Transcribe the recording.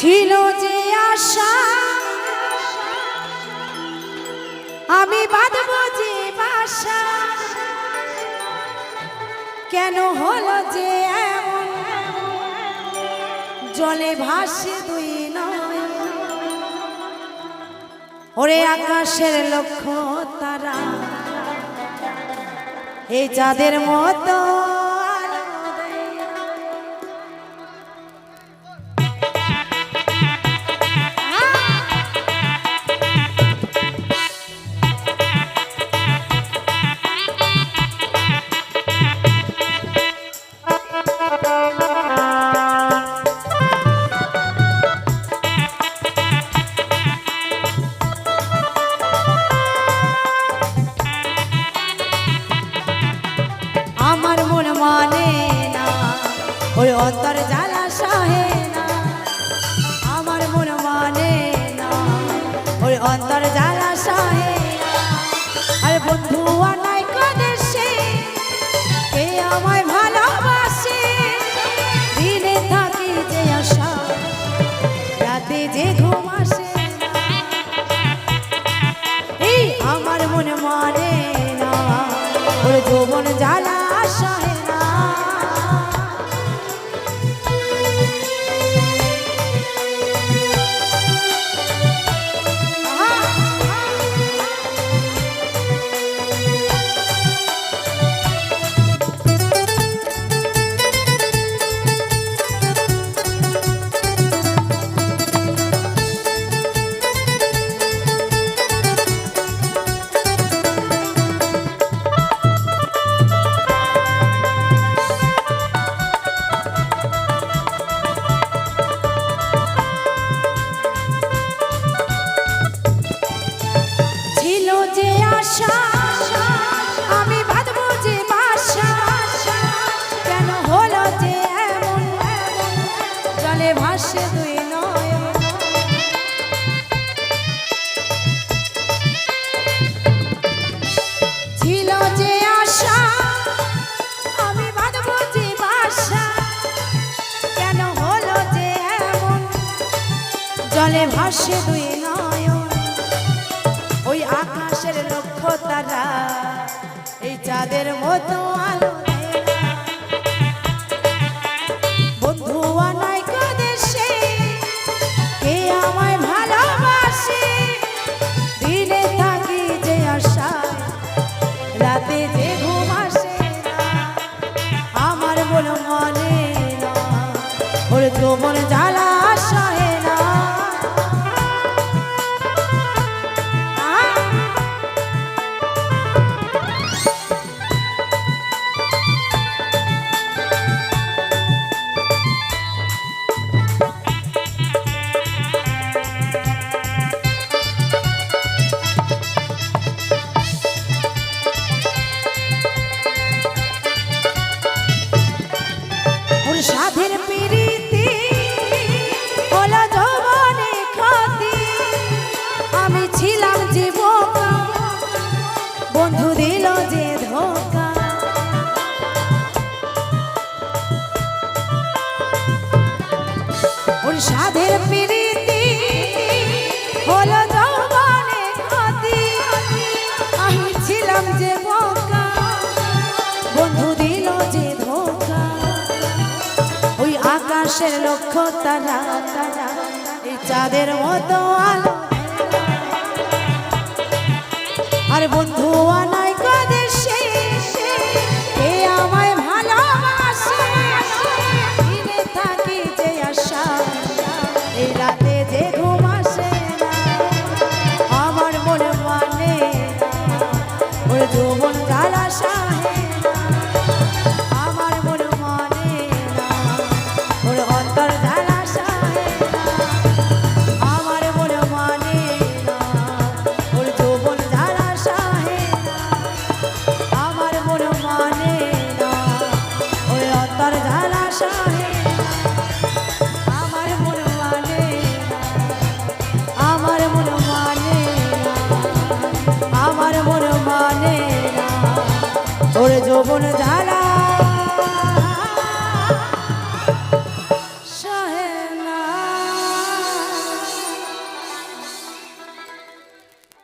ছিল যে আশা আমি বাঁধব যে বাসা, কেন হলো যে এমন জলে ভাসে দুই নয়। ওরে আকাশের লক্ষ্য তারা এই চাঁদের মতো আমার মন মানে না, ওই অন্তর জ্বালা সহে না। আমার মন মানে না, ওই অন্তর জ্বালা সহে না। আর বন্ধু আনাই কদেশে কে আমায় ভালোবাসে, দিনে থাকি যে আশা রাতে যে ঘুম আসে না। এই আমার মন মানে না, ওই যৌবন জ্বালা সহে না। আমি বাঁধব যে বাসা, কেন হলো যে এমন জলে ভাসে দুই নয়ন। ছিল যে আশা আমি বাঁধব যে বাসা, কেন হলো যে এমন জলে ভাসে দুই নয়ন। ওই আকাশের লক্ষ্য তারা এই চাঁদের মতো আলো দেয় না। বন্ধু আনাই কদেশে কে আমায় ভালোবাসে, দিনে থাকি যে আশায় রাতে যে ঘুম আসে না। আমার মন মানে না, ওর যৌবন জ্বালা সহে না। সাধের প্রীতি হলো যৌবনে ক্ষতি, আমি ছিলাম যে বোকা বন্ধু দিল যে ধোকা। ওর সাধের প্রীতি হলো যৌবনে ক্ষতি, আমি ছিলাম যে বোকা বন্ধু দিল যে ধোকা। ওই আকাশের লক্ষ্য তারা এই চাঁদের মতো আলো, আর বন্ধু আনাই কদেশে কে আমায় ভালোবাসে, দিনে থাকি যে আশা এই রাতে যে ঘুম আসে না। আমার মনে মানে না, ওর যৌবন জ্বালা সহে না। আমার মনে মানে না, ওর অন্তর জ্বালা সহে না। আমার মনে মানে না, ওর যৌবন জ্বালা সহে না। আমার মনে মানে না, ওর অন্তর জ্বালা সহে না। আমার মনে মানে না, আমার মনে মানে না, আমার মনে মানে না, ওর যৌবন জ্বালা